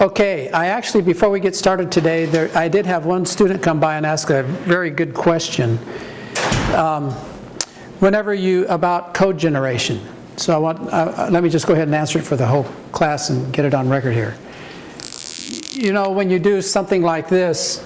Okay, I actually, before we get started today, I did have one student come by and ask a very good question. About code generation. So let me just go ahead and answer it for the whole class and get it on record here. You know, when you do something like this,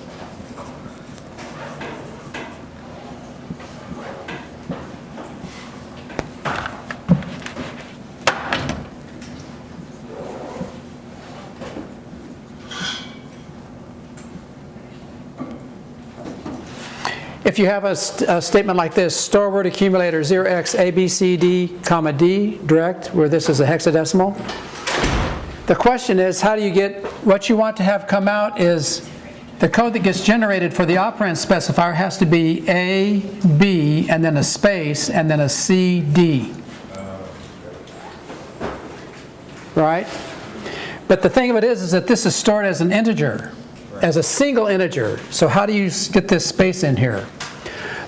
if you have a statement like this, store word accumulator 0x ABCD, comma D, direct, where this is a hexadecimal. The question is, how do you get, what you want to have come out is the code that gets generated for the operand specifier has to be A, B, and then a space, and then a C, D. Right? But the thing of it is that this is stored as an integer, as a single integer. So how do you get this space in here?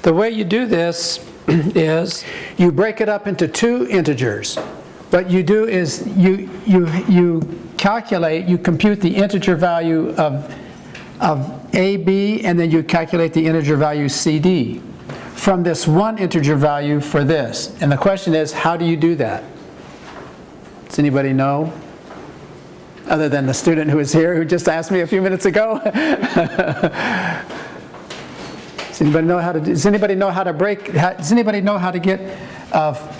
The way you do this is you break it up into two integers. What you do is you compute the integer value of AB, and then you calculate the integer value CD from this one integer value for this. And the question is, how do you do that? Does anybody know? Other than the student who is here who just asked me a few minutes ago. Does anybody know how to get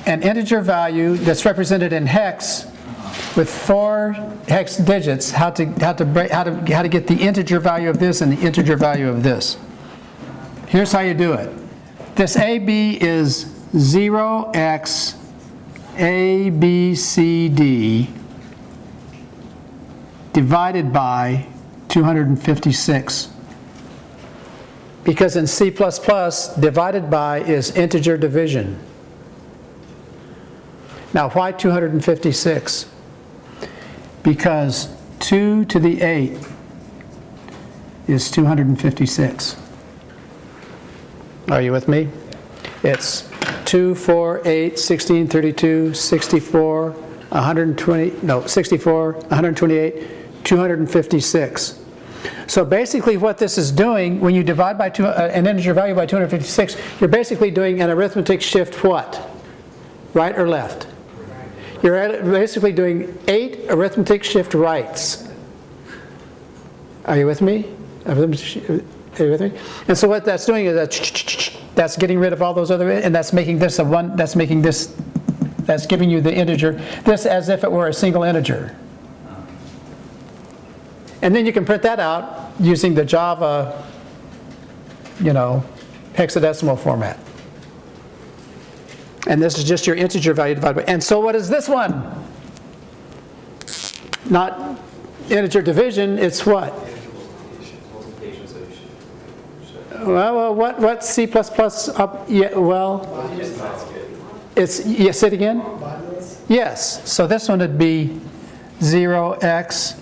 an integer value that's represented in hex with 4 hex digits? How to get the integer value of this and the integer value of this? Here's how you do it. This AB is 0x ABCD divided by 256. Because in C++, divided by is integer division. Now, why 256? Because 2 to the 8 is 256. Are you with me? It's 2, 4, 8, 16, 32, 64, 128, 256. So basically what this is doing, when you divide by an integer value by 256, you're basically doing an arithmetic shift what? Right or left? You're basically doing 8 arithmetic shift rights. Are you with me? Are you with me? And so what that's doing is that's getting rid of all those other, and that's making this a one, that's giving you the integer, this as if it were a single integer. And then you can print that out using the Java, hexadecimal format. And this is just your integer value divided by. And so what is this one? Not integer division, it's what? Well, what C++? It's, say it again? Yes. So this one would be 0x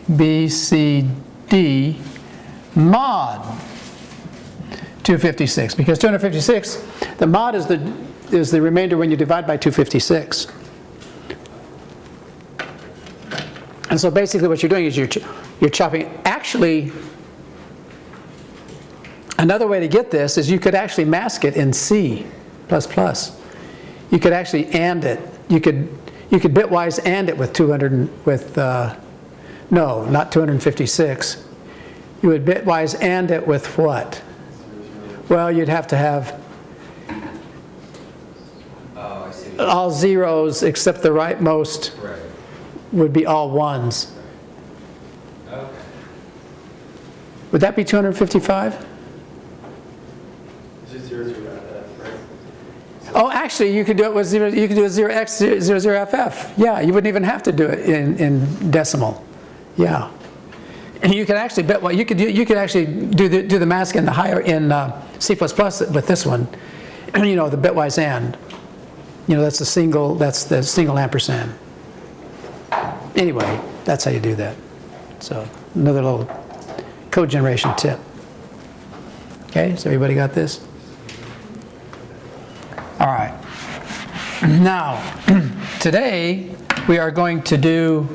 ABCD mod 256, because 256, the mod is the remainder when you divide by 256. And so basically what you're doing is you're chopping. Actually, another way to get this is you could actually mask it in C++. You could actually AND it. You could bitwise AND it with no, not 256. You would bitwise AND it with what? Well, you'd have to have all zeros except the rightmost would be all ones. Okay. Would that be 255? Oh, actually, you could do it with 0. You could do a 0x 00ff. Yeah, you wouldn't even have to do it in decimal. Yeah, and you could actually you could actually do the mask in the higher in C++ with this one. The bitwise AND. That's the single ampersand. Anyway, that's how you do that. So another little code generation tip. Okay, so everybody got this? All right. Now, today we are going to do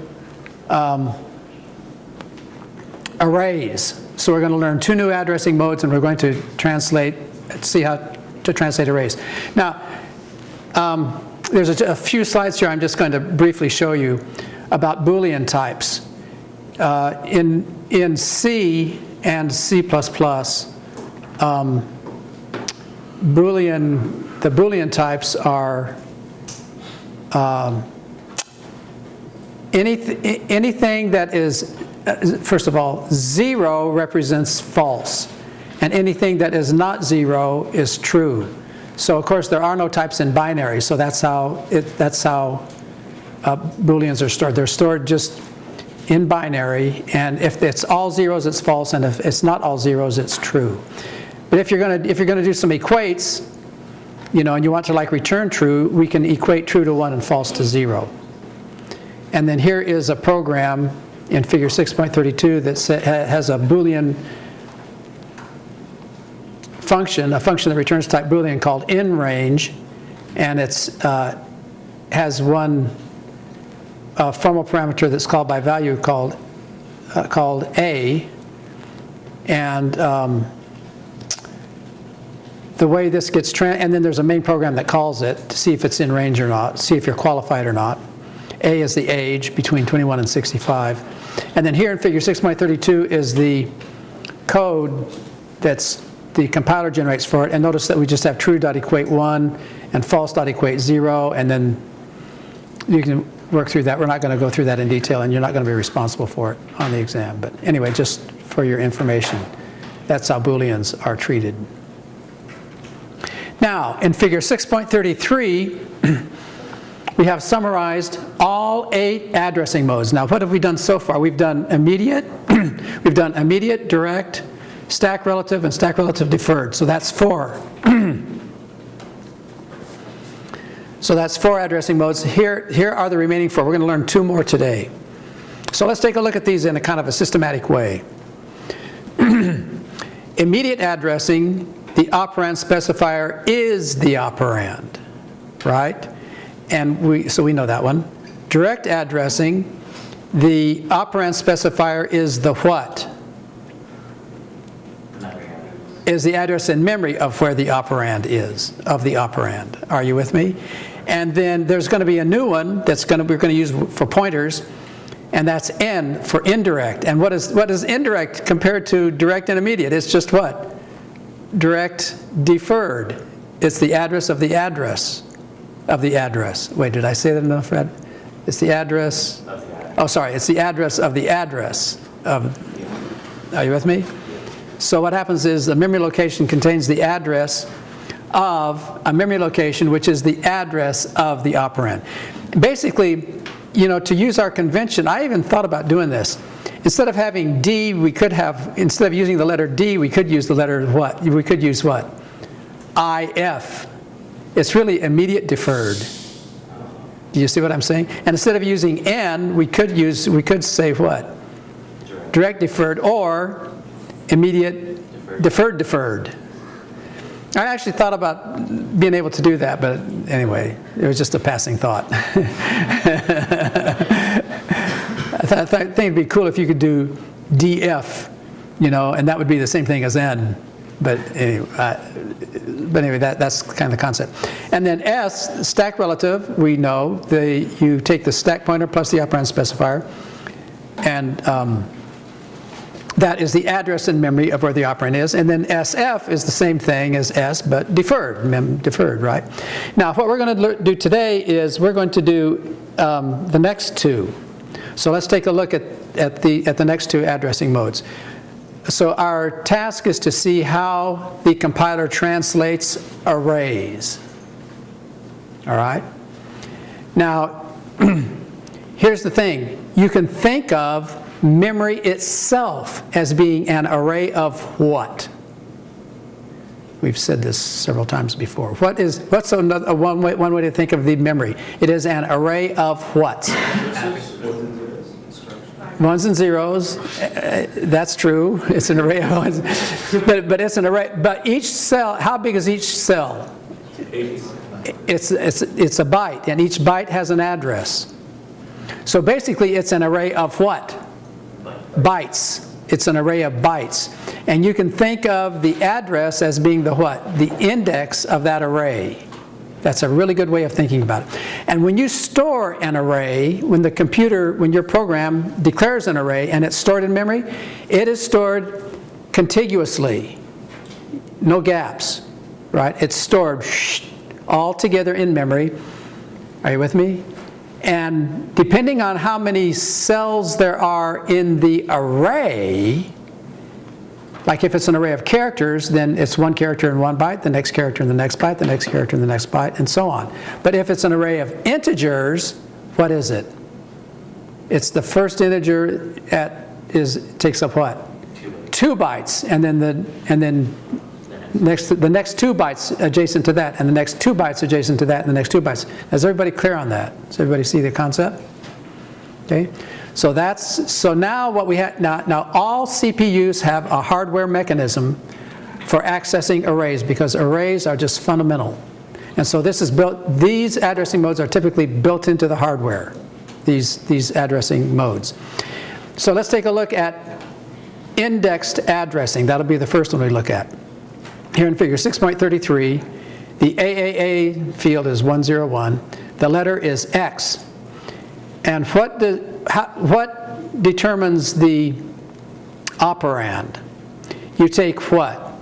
arrays. So we're going to learn 2 new addressing modes, and we're going to see how to translate arrays. Now, there's a few slides here I'm just going to briefly show you about Boolean types. In C and C++, the Boolean types are anything that is, first of all, 0 represents false, and anything that is not 0 is true. So of course there are no types in binary, so that's how Booleans are stored. They're stored just in binary, and if it's all zeros, it's false, and if it's not all zeros, it's true. But if you're going to do some equates, and you want to return true, we can equate true to 1 and false to 0. And then here is a program in figure 6.32 that has a Boolean function, a function that returns type Boolean called inRange, and it's has one formal parameter that's called by value called A, and the way this gets and then there's a main program that calls it to see if it's in range or not, see if you're qualified or not. A is the age between 21 and 65. And then here in figure 6.32 is the code that's the compiler generates for it. And notice that we just have true.equate 1 and false.equate 0, and then you can work through that. We're not going to go through that in detail, and you're not going to be responsible for it on the exam. But anyway, just for your information, that's how Booleans are treated. Now, in figure 6.33, we have summarized all 8 addressing modes. Now, what have we done so far? We've done immediate, we've done immediate, direct, stack relative, and stack relative deferred. So that's 4. So that's 4 addressing modes. Here are the remaining 4. We're going to learn 2 more today. So let's take a look at these in a kind of a systematic way. Immediate addressing, the operand specifier is the operand, right? And so we know that one. Direct addressing, the operand specifier is the what? Is the address in memory of where the operand is, of the operand. Are you with me? And then there's going to be a new one we're going to use for pointers, and that's N for indirect. And what is indirect compared to direct and immediate? It's just what? Direct deferred. It's the address of the address of the address. Wait, did I say that enough, Fred? It's the address. Oh, sorry. It's the address of the address of. Are you with me? So what happens is the memory location contains the address of a memory location, which is the address of the operand. Basically, to use our convention, I even thought about doing this. Instead of having D, instead of using the letter D, we could use the letter what? We could use what? IF. It's really immediate deferred. Do you see what I'm saying? And instead of using N, we could say what? Direct deferred or immediate deferred. I actually thought about being able to do that, but anyway, it was just a passing thought. I think it'd be cool if you could do DF, and that would be the same thing as N. But anyway, that's kind of the concept. And then S, stack relative, we know you take the stack pointer plus the operand specifier, and that is the address in memory of where the operand is. And then SF is the same thing as S, but deferred, right? Now, what we're going to do today is we're going to do the next 2. So let's take a look at the next 2 addressing modes. So our task is to see how the compiler translates arrays. All right? Now, here's the thing. You can think of memory itself as being an array of what? We've said this several times before. What's one way to think of the memory? It is an array of what? Ones and zeros. That's true. It's an array of ones. But it's an array. But each cell, how big is each cell? 8. It's a byte, and each byte has an address. So basically, it's an array of what? Bytes. it's an array of bytes. And you can think of the address as being the what? The index of that array. That's a really good way of thinking about it. And when you store an array, when your program declares an array and it's stored in memory, it is stored contiguously, no gaps, right? It's stored all together in memory. Are you with me? And depending on how many cells there are in the array, like if it's an array of characters, then it's one character in one byte, the next character in the next byte, the next character in the next byte, and so on. But if it's an array of integers, what is it? It's the first integer takes up what? 2 bytes, and then the next 2 bytes adjacent to that, and the next 2 bytes adjacent to that, and the next 2 bytes. Is everybody clear on that? Does everybody see the concept? Okay. So now what we have now all CPUs have a hardware mechanism for accessing arrays, because arrays are just fundamental. And so this is built, these addressing modes are typically built into the hardware, these addressing modes. So let's take a look at indexed addressing. That'll be the first one we look at. Here in figure 6.33, the AAA field is 101. The letter is X. And what determines the operand? You take what?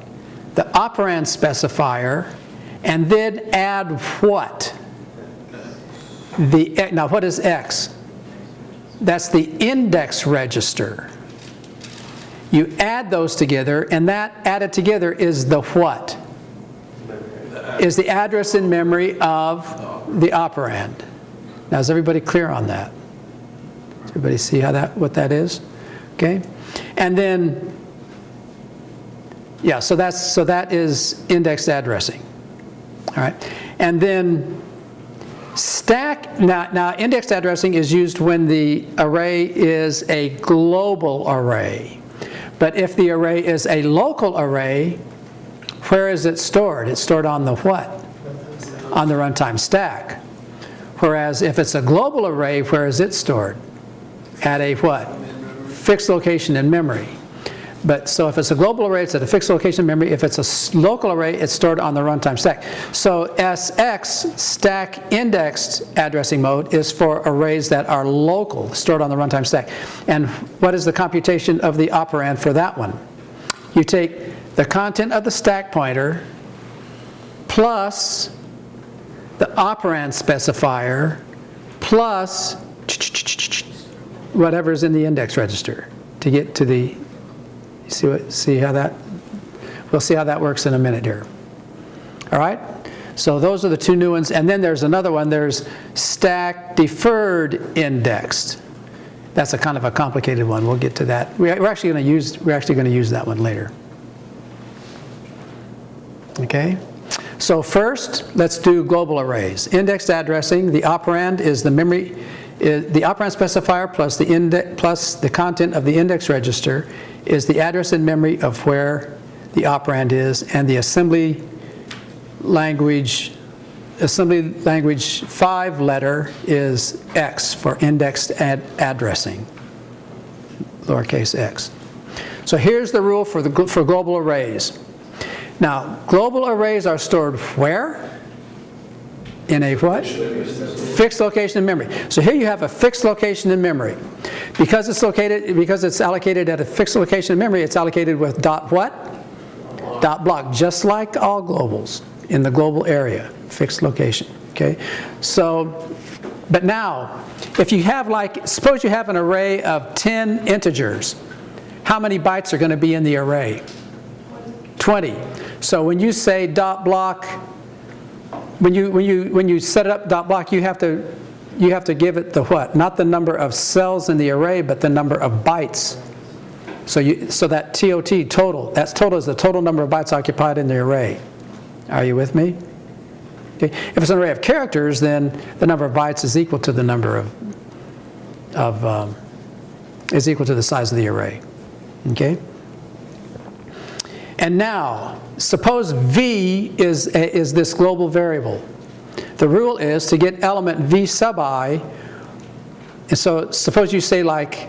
The operand specifier, and then add what? Now what is X? That's the index register. You add those together, and that added together is the what? Is the address in memory of the operand. Now is everybody clear on that? Does everybody see what that is? Okay? And then, yeah, so that is indexed addressing. All right? And then stack, now indexed addressing is used when the array is a global array. But if the array is a local array, where is it stored? It's stored on the what? On the runtime stack. Whereas if it's a global array, where is it stored? At a what? Fixed location in memory. But so if it's a global array, it's at a fixed location in memory. If it's a local array, it's stored on the runtime stack. So SX, stack indexed addressing mode, is for arrays that are local, stored on the runtime stack. And what is the computation of the operand for that one? You take the content of the stack pointer plus the operand specifier plus whatever's in the index register to get to the, see how that, we'll see how that works in a minute here. All right? So those are the two new ones. And then there's another one, there's stack deferred indexed. That's a kind of a complicated one. We'll get to that. We're actually going to use that one later. Okay? So first, let's do global arrays. Indexed addressing, the operand is the memory, the operand specifier plus the content of the index register is the address in memory of where the operand is, and the assembly language 5 letter is X for indexed addressing, lowercase x. So here's the rule for global arrays. Now, global arrays are stored where? In a what? Fixed location in memory. So here you have a fixed location in memory. Because it's allocated at a fixed location in memory, it's allocated with dot what? Dot block, just like all globals in the global area, fixed location. Okay? So, but now, if you have suppose you have an array of 10 integers, how many bytes are going to be in the array? 20. So when you say dot block, when you set it up dot block, you have to give it the what? Not the number of cells in the array, but the number of bytes. So that TOT, total, that's total is the total number of bytes occupied in the array. Are you with me? Okay. If it's an array of characters, then the number of bytes is equal to the number is equal to the size of the array. Okay. And now, suppose V is this global variable. The rule is to get element V sub I, and so suppose you say like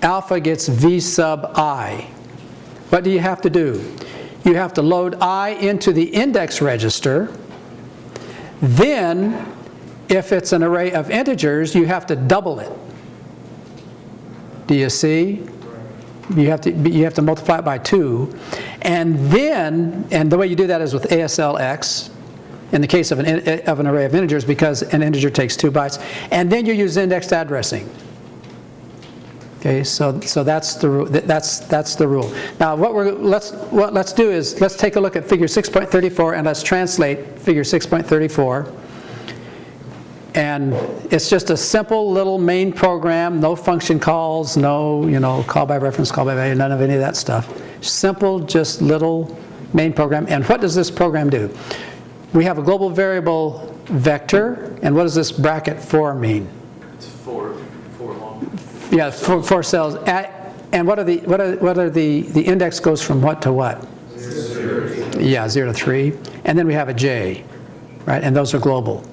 alpha gets v sub I. What do you have to do? You have to load I into the index register. Then, if it's an array of integers, you have to double it. Do you see? You have to multiply it by 2. And then, and the way you do that is with ASLX, in the case of an array of integers, because an integer takes 2 bytes. And then you use indexed addressing. Okay, so that's the rule. Now let's do is let's take a look at figure 6.34 and let's translate figure 6.34. And it's just a simple little main program, no function calls, no call by reference, call by value, none of any of that stuff. Simple, just little main program. And what does this program do? We have a global variable vector, and what does this bracket 4 mean? It's four long. Yeah, 4 cells. And what are the index goes from what to what? 0 to 3. Yeah, 0 to 3. And then we have a j, right? And those are global.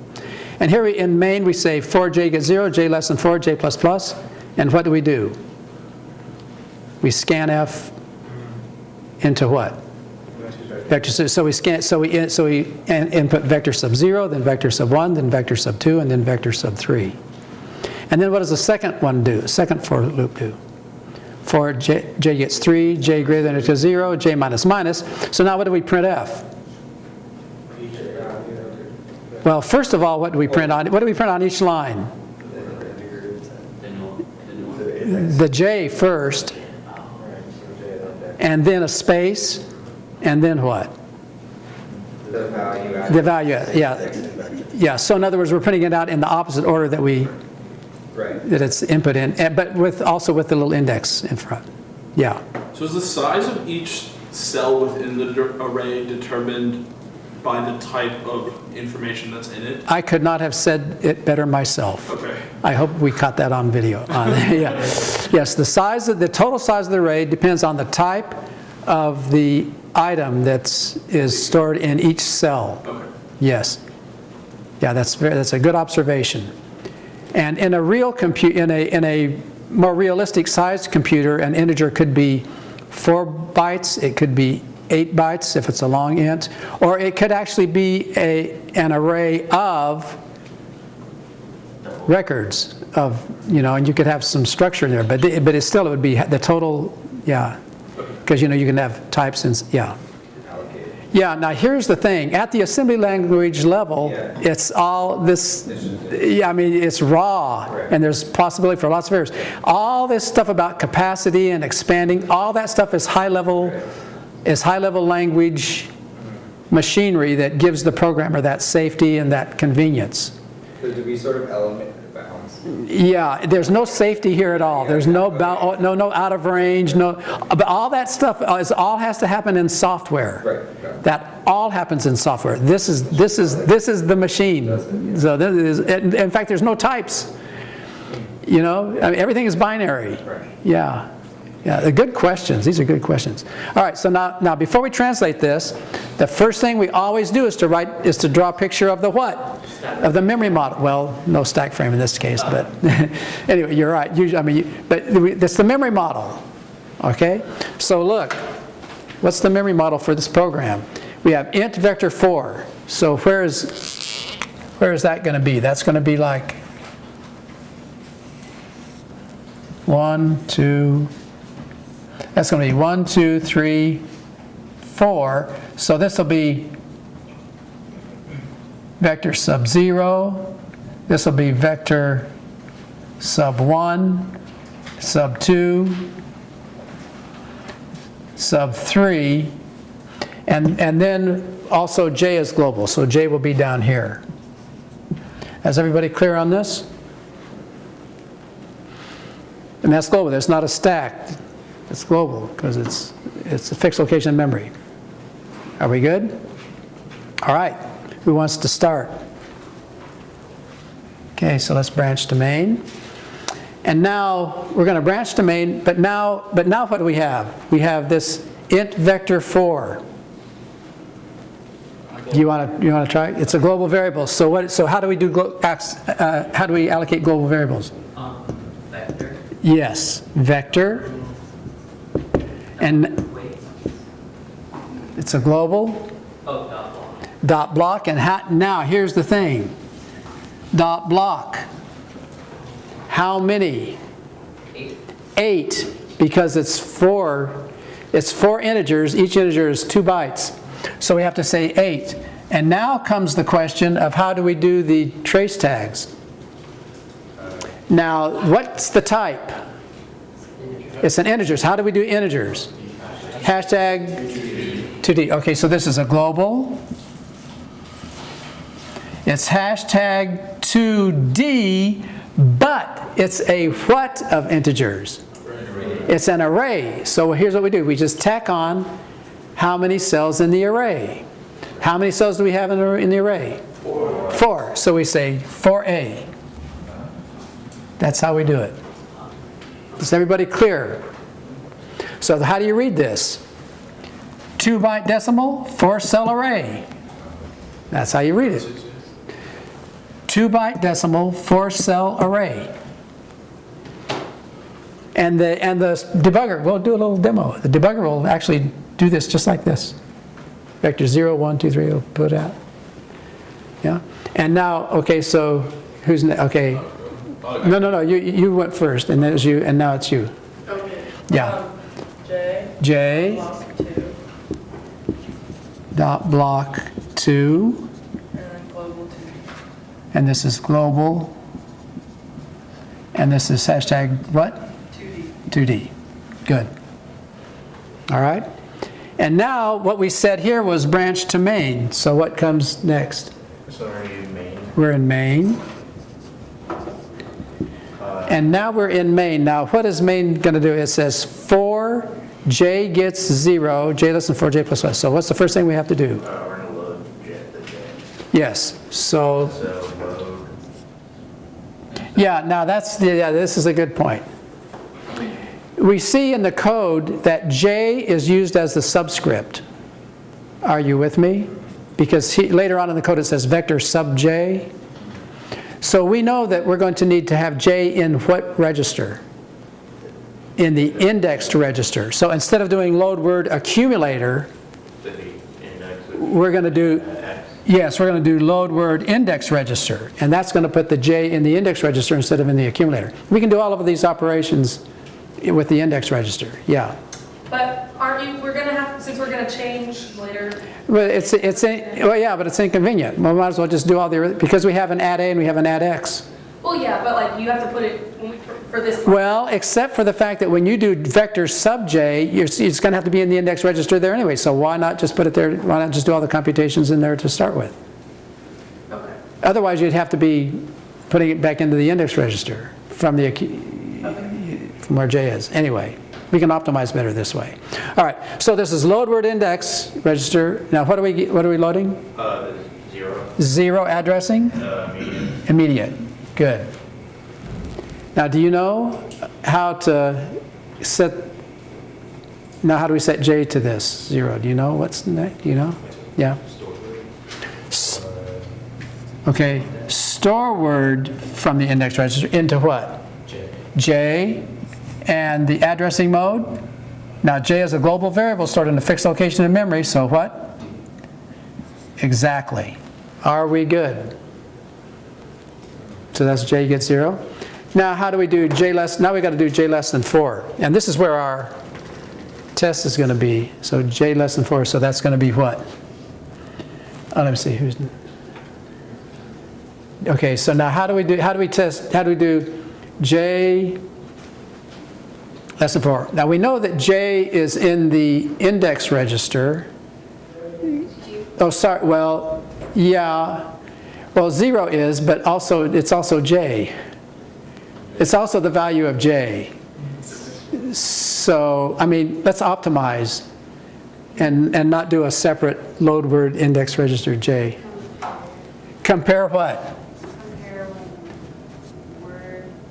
And here in main we say for j gets 0, j less than 4, j plus plus. And what do? We scanf into what? Vector. So we input vector sub 0, then vector sub 1, then vector sub 2, and then vector sub 3. And then what does the second one do? Second for loop do? For j gets 3, j greater than or equal to 0, j minus minus. So now what do we print f? Well, first of all, what do we print on? What do we print on each line? The j first, and then a space, and then what? The value. The value, yeah. Yeah, so in other words, we're putting it out in the opposite order that that it's input in, but also with the little index in front. Yeah. So is the size of each cell within the array determined by the type of information that's in it? I could not have said it better myself. Okay. I hope we caught that on video. Yeah. Yes, the total size of the array depends on the type of the item is stored in each cell. Okay. Yes. Yeah, that's a good observation. And in a real in a more realistic sized computer, an integer could be 4 bytes, it could be 8 bytes if it's a long int, or it could actually be an array of records of, and you could have some structure there, but it would be the total, yeah, because you can have types and, yeah. Yeah, now here's the thing. At the assembly language level, it's all this, yeah, I mean, it's raw, and there's possibility for lots of errors. All this stuff about capacity and expanding, all that stuff is high-level language machinery that gives the programmer that safety and that convenience. So do we sort of element bounds? Yeah, there's no safety here at all. There's no out of range, but all that stuff all has to happen in software. Right. That all happens in software. This is the machine. So this is, in fact, there's no types. I mean, everything is binary. Right. Yeah. Yeah, good questions. These are good questions. All right, so now before we translate this, the first thing we always do is to draw a picture of the what? Of the memory model. Well, no stack frame in this case, but anyway, you're right. That's the memory model. Okay? So look, what's the memory model for this program? We have int vector 4. So where is that going to be? That's going to be like 1, 2. That's going to be 1, 2, 3, 4. So this will be vector sub 0. This will be vector sub 1, sub 2, sub 3. And then also j is global. So j will be down here. Is everybody clear on this? And that's global. There's not a stack. It's global because it's a fixed location in memory. Are we good? All right. Who wants to start? Okay, so let's branch to main. And now we're going to branch to main, but now what do we have? We have this int vector 4. You want to try? It's a global variable. So how do we do how do we allocate global variables? Vector. Yes, vector. And it's a global Oh, dot block. dot block. And now here's the thing. Dot block. How many? 8. 8, because it's 4 integers. Each integer is 2 bytes. So we have to say 8. And now comes the question of how do we do the trace tags? Now, what's the type? It's an integers. How do we do integers? Hashtag 2D. Okay, so this is a global. It's hashtag 2D, but it's a what of integers? It's an array. So here's what we do. We just tack on how many cells in the array. How many cells do we have in the array? 4. So we say 4A. That's how we do it. Is everybody clear? So how do you read this? 2-byte decimal, 4-cell array. That's how you read it. 2-byte decimal, 4-cell array. And the debugger, we'll do a little demo. The debugger will actually do this just like this. Vector 0, 1, 2, 3 will put out. Yeah. And now, okay, so who's next? Okay. No. You went first, and then it was you, and now it's you. Okay. Yeah. J. J. Block 2. Dot block 2. And then global 2. And this is global. And this is hashtag what? 2D. 2D. Good. All right. And now what we said here was branch to main. So what comes next? So are you main? We're in main. And now we're in main. Now what is main going to do? It says 4, j gets 0, j less than 4, j plus 1. So what's the first thing we have to do? We're going to load the j. Yes. So load. yeah, now this is a good point. We see in the code that j is used as the subscript. Are you with me? Because later on in the code it says vector sub j. So we know that we're going to need to have j in what register? In the indexed register. So instead of doing load word accumulator, we're going to do, yes, we're going to do load word index register. And that's going to put the j in the index register instead of in the accumulator. We can do all of these operations with the index register. Yeah. But we're going to have, since we're going to change later. Well, well, yeah, but it's inconvenient. We might as well just do all the, because we have an add A and we have an add X. Well, yeah, but like you have to put it for this. Well, except for the fact that when you do vector sub j, it's going to have to be in the index register there anyway. So why not just put it there? Why not just do all the computations in there to start with? Okay. Otherwise, you'd have to be putting it back into the index register from the from where j is. Anyway, we can optimize better this way. All right. So this is load word index register. Now, what are we loading? 0. 0 addressing. Immediate. Good. Now, do you know how to set? Now, how do we set j to this 0? Do you know what's next? Do you know? Yeah. Okay. Store word from the index register into what? J. And the addressing mode? Now, j is a global variable stored in a fixed location in memory, so what? Exactly. Are we good? So that's j gets 0. Now, how do we do j less? Now we got to do j less than 4. And this is where our test is going to be. So j less than 4, so that's going to be what? Oh, let me see. Who's... Okay, so now how do we do j less than 4? Now we know that j is in the index register. Oh, sorry, well, yeah. Well, 0 is, but also it's also j. It's also the value of j. So, I mean, let's optimize and not do a separate load word index register j. Compare what?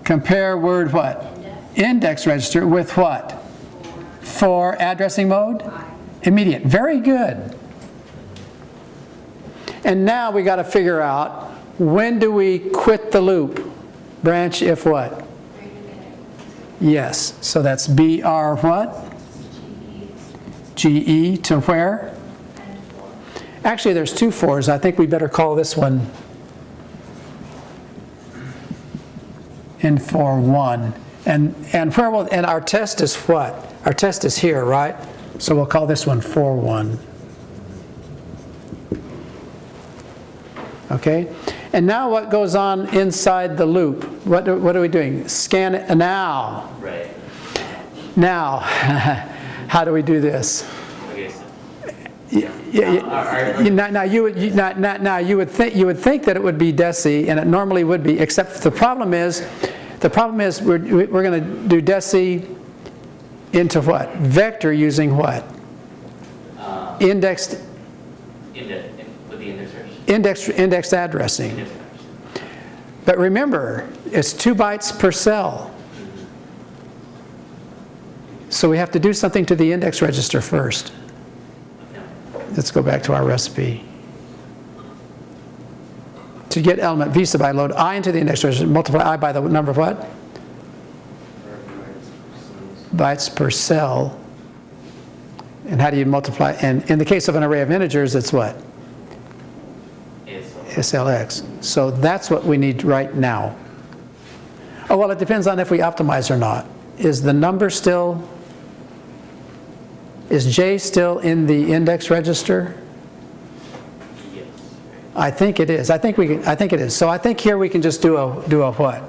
Compare word what? Index register with what? 4 addressing mode? Immediate. Very good. And now we got to figure out, when do we quit the loop? Branch if what? Yes, so that's BR what? GE to where? Actually, there's two 4s. I think we better call this one N4 1. And where will, and our test is what? Our test is here, right? So we'll call this one 4 1. Okay? And now what goes on inside the loop? What are we doing? Scan it now. Right. Now, how do we do this? Okay, so Now you would think that it would be deci, and it normally would be. Except the problem is we're going to do deci into what? Vector using what? Indexed with the indexers. indexed addressing. But remember, it's 2 bytes per cell. So we have to do something to the index register first. Let's go back to our recipe. To get element v sub I, load I into the index register, multiply I by the number of what? Bytes per cell. And how do you multiply? And in the case of an array of integers, it's what? SLX. So that's what we need right now. Oh, well, it depends on if we optimize or not. Is the number still, is J still in the index register? Yes. I think it is. I think it is. So I think here we can just do a what?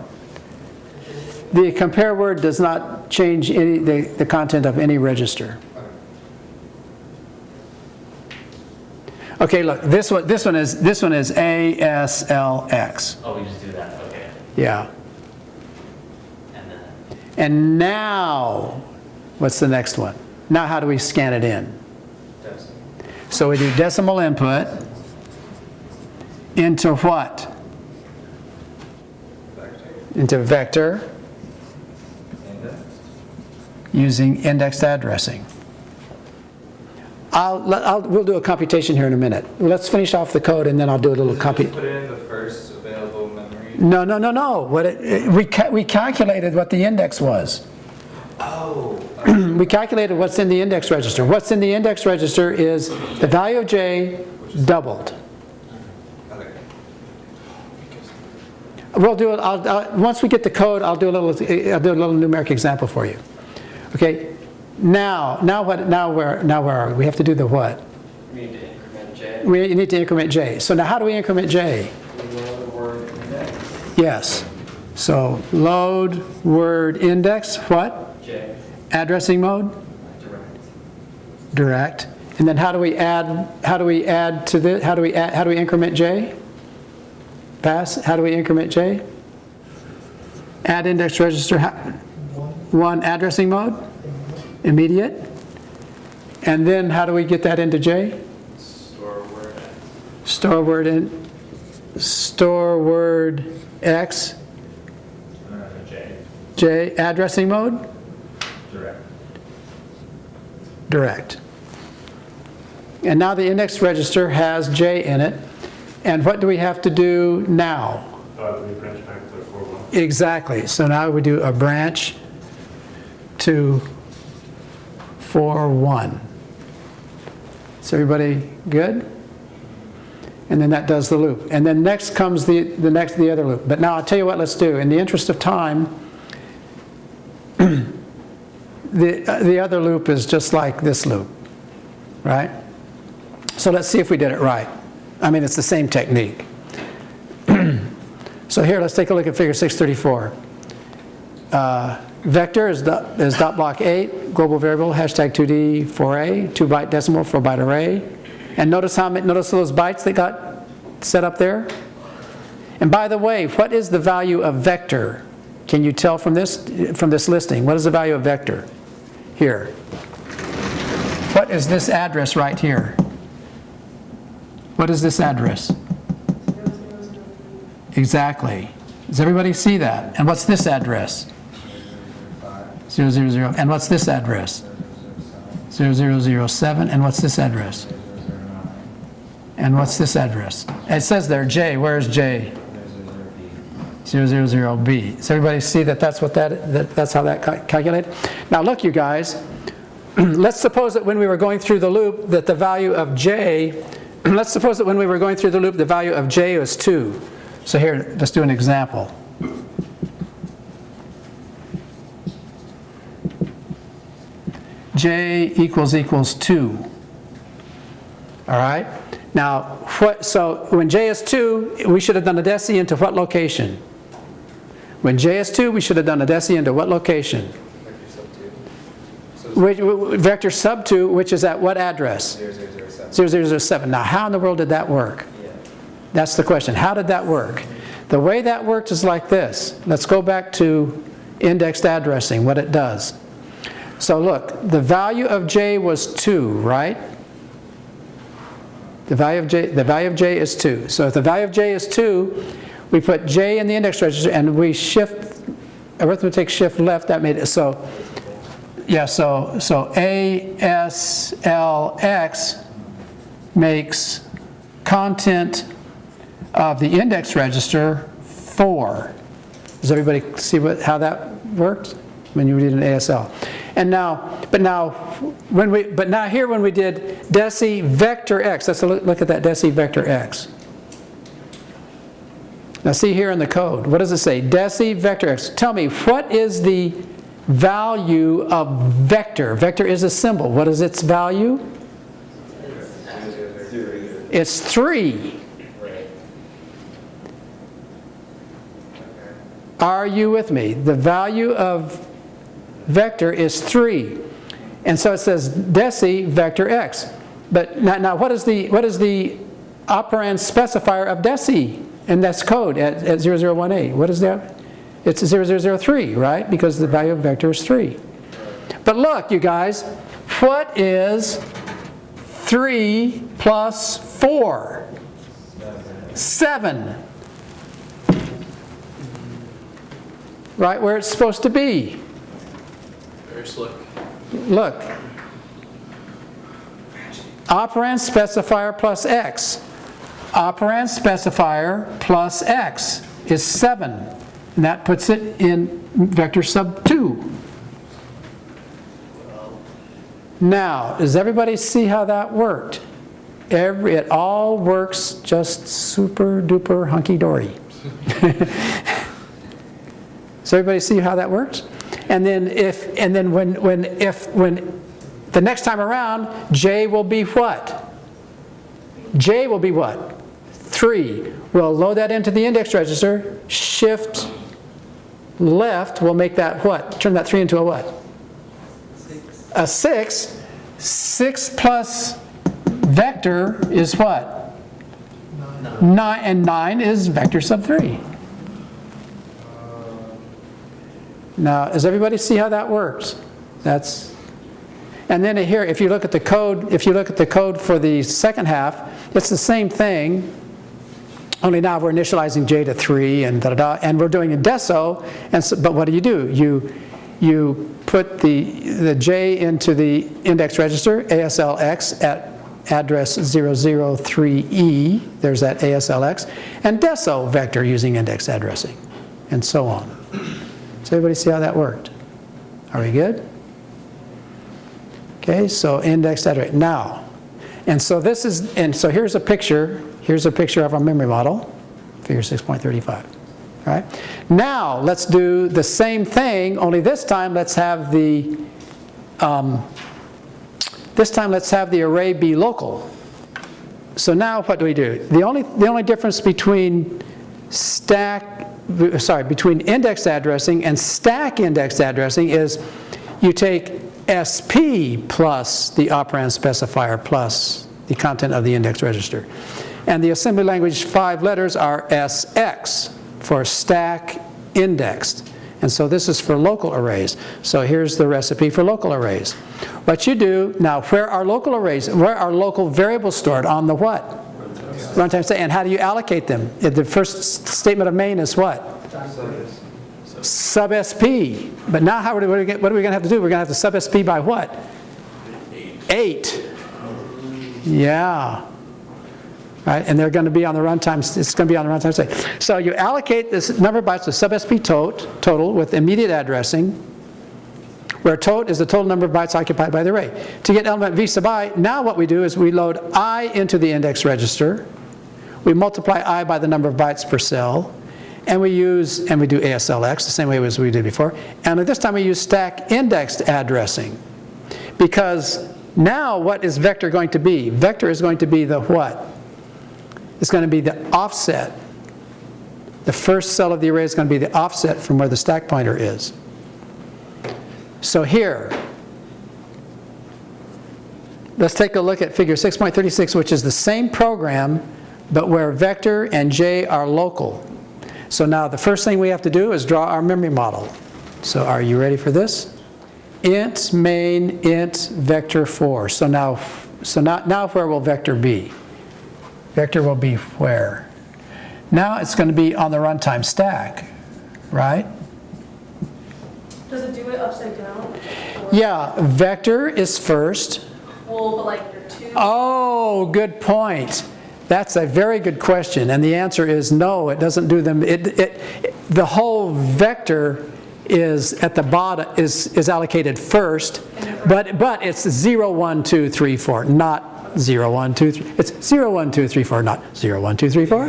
The compare word does not change the content of any register. Okay, look, this one is ASLX. Oh, we just do that. Okay. Yeah. And then And now, what's the next one? Now how do we scan it in? So we do decimal input into what? Into vector using indexed addressing. We'll do a computation here in a minute. Let's finish off the code and then I'll do a little Just compute. put it in the first available memory. No. We calculated what the index was. Oh. We calculated what's in the index register. What's in the index register is the value of J doubled. Okay. We'll do it. Once we get the code, I'll do a little numeric example for you. Okay. Now what? Now where are we? We have to do the what? We need to increment J. We need to increment J. So now how do we increment J? We load the word index. Yes. So load word index. What? J. Addressing mode. Direct. And then how do we add? How do we add to this? How do we increment J? Pass. How do we increment J? Add index register. 1 addressing mode. Immediate. And then how do we get that into J? store word X. Store word X. J. J. Addressing mode. Direct. And now the index register has J in it. And what do we have to do now? We branch back to 4-1. Exactly. So now we do a branch to 4-1. Is everybody good? And then that does the loop. And then next comes the other loop. But now I'll tell you what let's do. In the interest of time, the other loop is just like this loop, right? So let's see if we did it right. I mean, it's the same technique. So here, let's take a look at figure 634. Vector is dot block 8, global variable, hashtag 2D, 4A, 2-byte decimal, 4-byte array. And notice those bytes that got set up there? And by the way, what is the value of vector? Can you tell from this listing? What is the value of vector? Here. What is this address right here? What is this address? Exactly. Does everybody see that? And what's this address? 000. And what's this address? 0007. And what's this address? And what's this address? It says there J. Where's J? 000B. Does everybody see that that's what that's how that calculated? Now look, you guys, let's suppose that when we were going through the loop that the value of j, let's suppose that when we were going through the loop the value of j was 2. So here, let's do an example. J equals 2. All right? Now, so when j is 2, we should have done a deci into what location? When j is 2, we should have done a deci into what location? Vector sub 2, which is at what address? 0007. Now, how in the world did that work? That's the question. How did that work? The way that worked is like this. Let's go back to indexed addressing, what it does. So look, the value of j was 2, right? The value of j is 2. So if the value of j is 2, we put j in the index register and we shift, arithmetic shift left, that made it so. Yeah, so ASLX makes content of the index register 4. Does everybody see how that worked when you did an ASL? And now, but now here when we did deci vector x, let's look at that deci vector x. Now see here in the code, what does it say? Deci vector x. Tell me, what is the value of vector? Vector is a symbol. What is its value? It's 3. Are you with me? The value of vector is 3. And so it says deci vector x. But now what is the operand specifier of deci in this code at 0018? What is that? It's 0003, right? Because the value of vector is 3. But look, you guys, what is 3 plus 4? 7. Right where it's supposed to be. Very slick. Look. Operand specifier plus x. Operand specifier plus x is 7. And that puts it in vector sub 2. Now, does everybody see how that worked? It all works just super duper hunky dory. Does everybody see how that works? And then when the next time around, j will be what? J will be what? 3. We'll load that into the index register. Shift left will make that what? Turn that 3 into a what? 6. A 6. 6 plus vector is what? 9. And 9 is vector sub 3. Now, does everybody see how that works? And then here, if you look at the code, for the second half, it's the same thing. Only now we're initializing j to 3 and and we're doing a deso. But what do? You put the j into the index register, ASLX, at address 003E. There's that ASLX, and deso vector using index addressing, and so on. Does everybody see how that worked? Are we good? Okay, so indexed address. Now, so here's a picture. Here's a picture of our memory model, figure 6.35. All right. Now let's do the same thing. Only this time let's have the array be local. So now what do? The only difference between between indexed addressing and stack indexed addressing is you take SP plus the operand specifier plus the content of the index register. And the assembly language 5 letters are SX for stack indexed. And so this is for local arrays. So here's the recipe for local arrays. What you do, now where are local arrays? Where are local variables stored? On the what? Runtime state. And how do you allocate them? The first statement of main is what? Sub SP. But now what are we going to have to do? We're going to have to sub SP by what? 8. Yeah. right? And they're going to be on the runtime, it's going to be on the runtime state. So you allocate this number of bytes to sub-SP total with immediate addressing, where tot is the total number of bytes occupied by the array. To get element v sub I, now what we do is we load I into the index register, we multiply I by the number of bytes per cell, and we do ASLX, the same way as we did before, and this time we use stack indexed addressing. Because now what is vector going to be? Vector is going to be the what? It's going to be the offset. The first cell of the array is going to be the offset from where the stack pointer is. So here, let's take a look at figure 6.36, which is the same program, but where vector and j are local. So now the first thing we have to do is draw our memory model. So are you ready for this? Int main int vector 4. So now where will vector be? Vector will be where? Now it's going to be on the runtime stack, right? Does it do it upside down? Or- Yeah, vector is first. Well, but like your 2. Oh, good point. That's a very good question, and the answer is no, it doesn't do them. The whole vector is at the bottom, is allocated first, but it's 0, 1, 2, 3, 4, not 0, 1, 2, 3. It's 0, 1, 2, 3, 4, not 0, 1, 2, 3, 4.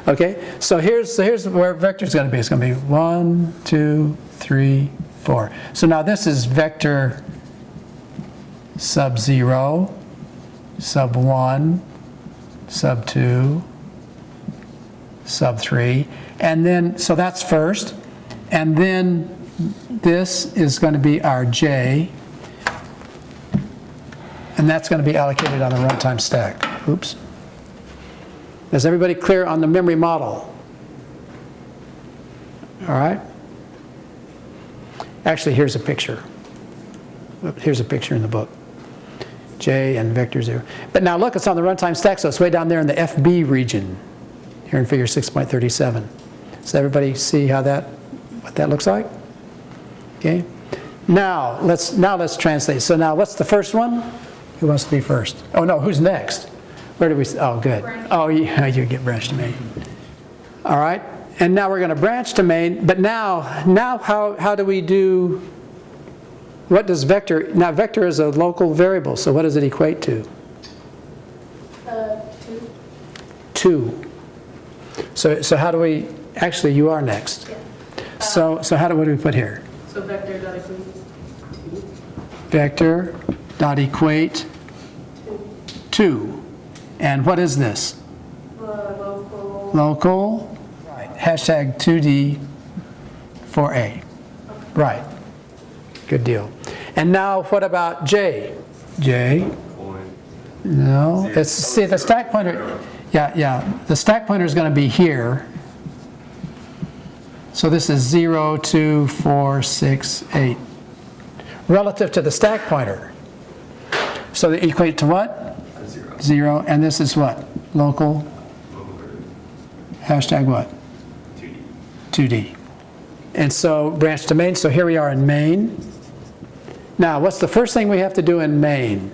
Okay, so here's where vector is going to be. It's going to be 1, 2, 3, 4. So now this is vector sub 0, sub 1, sub 2, sub 3, and then, so that's first, and then this is going to be our j, and that's going to be allocated on the runtime stack. Oops. Is everybody clear on the memory model? All right. Actually, here's a picture. Here's a picture in the book. J and vector 0. But now look, it's on the runtime stack, so it's way down there in the FB region, here in figure 6.37. Does everybody see how what that looks like? Okay. Now let's translate. So now what's the first one? Who wants to be first? Oh no, who's next? Where do we? Oh, good. Oh, yeah, you get branch to main. All right. And now we're going to branch to main. But now how do we do? What does vector? Now vector is a local variable. So what does it equate to? 2. 2. So how do we? Actually, you are next. Yeah. So what do we put here? So vector dot equals 2. Vector dot equate 2. And what is this? Local. Local. Right. Hashtag 2D 4A. Right. Good deal. And now what about J? J? No. It's, see, the stack pointer. Yeah. The stack pointer is going to be here. So this is 0, 2, 4, 6, 8. Relative to the stack pointer. So they equate to what? 0. And this is what? Local. Hashtag what? 2D. And so branch to main. So here we are in main. Now, what's the first thing we have to do in main?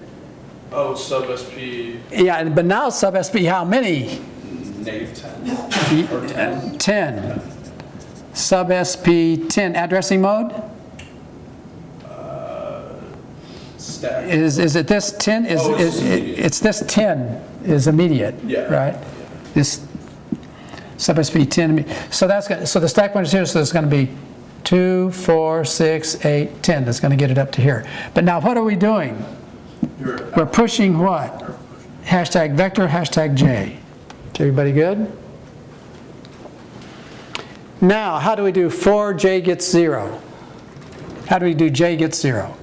Oh, sub SP Yeah, but now sub SP, how many? -10 or 10. 10. Sub SP 10. Addressing mode? Stack. Is it this 10? Oh, it's immediate. It's this 10 is immediate, Yeah. right? This sub SP 10. So so the stack pointer is here, so it's going to be 2, 4, 6, 8, 10. That's going to get it up to here. But now what are we doing? We're pushing what? Hashtag vector, hashtag J. Is everybody good? Now, how do we do 4 J gets 0? How do we do J gets 0?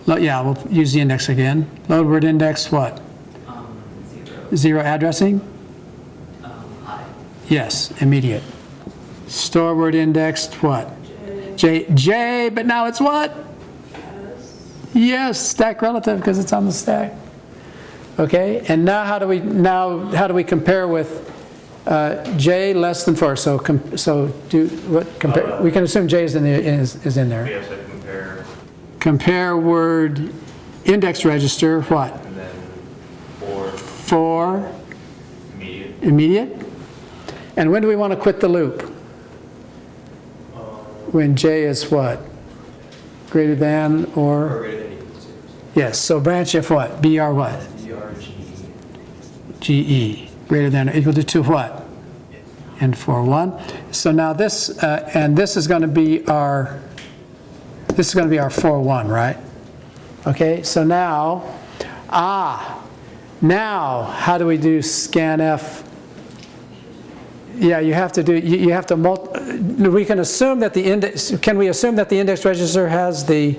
Yeah, we'll use the index again. Load word index what? 0 addressing? I. Yes, immediate. Store word indexed what? J, but now it's what? Yes, stack relative because it's on the stack. Okay, and now how do we compare with J less than 4? So compare? We can assume J is in there. We have to compare, Compare word index register what? and then 4. for Immediate. immediate. And when do we want to quit the loop? When j is what? Greater than Or or? greater than equal to. Yes, so branch if what? BR what? GE. Greater than or equal to 2 what? And for 1. So now this, and this is going to be our, this is going to be our for 1, right? Okay, so now, now how do we do scanf? Yeah, you have to do, you have to we can assume that the index, can we assume that the index register has the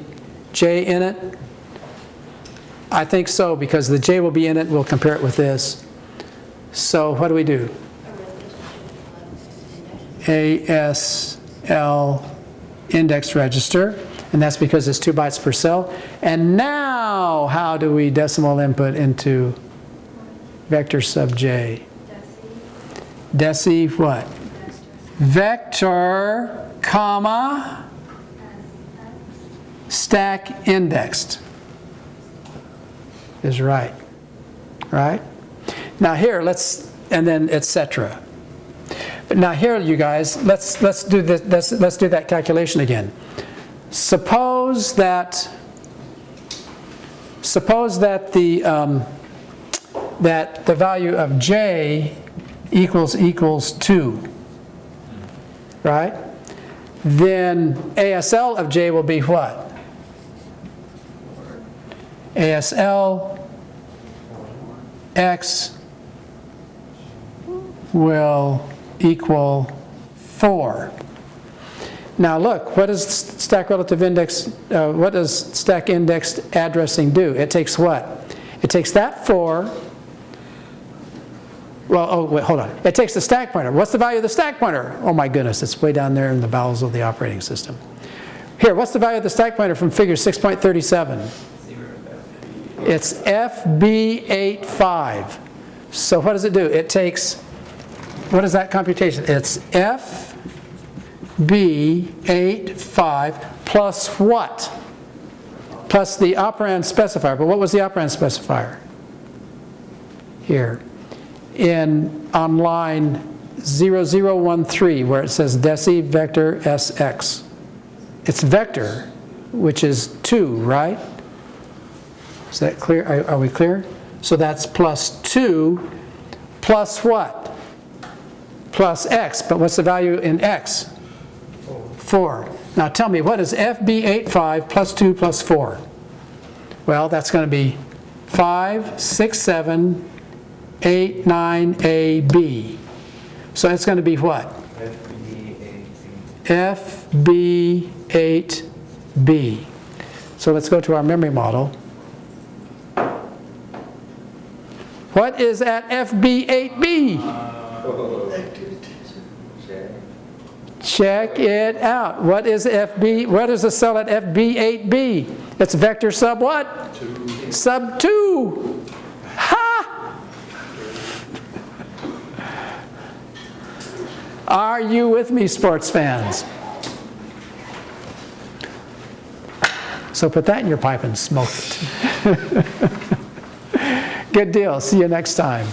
J in it? I think so, because the J will be in it, we'll compare it with this. So what do we do? ASL index register, and that's because it's 2 bytes per cell. And now, how do we decimal input into vector sub J? Deci what? Vector, comma, stack indexed is right, right? Now here, let's, and then etc. But now here, you guys, let's do this. Let's do that calculation again. Suppose that the value of j equals 2, right? Then ASL of j will be what? ASL x will equal 4. Now look, what does stack relative index, what does stack indexed addressing do? It takes what? It takes that 4, well, oh wait, hold on. It takes the stack pointer. What's the value of the stack pointer? Oh my goodness, it's way down there in the bowels of the operating system. Here, what's the value of the stack pointer from figure 6.37? It's FB85. So what does it do? It takes, what is that computation? It's FB85 plus what? Plus the operand specifier. But what was the operand specifier? Here. On line 0013, where it says deci vector sx. It's vector, which is 2, right? Is that clear? Are we clear? So that's plus 2 plus what? Plus x. But what's the value in x? 4. Now tell me, what is FB85 plus 2 plus 4? Well, that's going to be 5, 6, 7, 8, 9, A, B. So it's going to be what? FB8B. So let's go to our memory model. What is at FB8B? Check it out. What is FB? What is the cell at FB8B? It's vector sub what? 2. Sub 2. Ha! Are you with me, sports fans? So put that in your pipe and smoke it. Good deal. See you next time.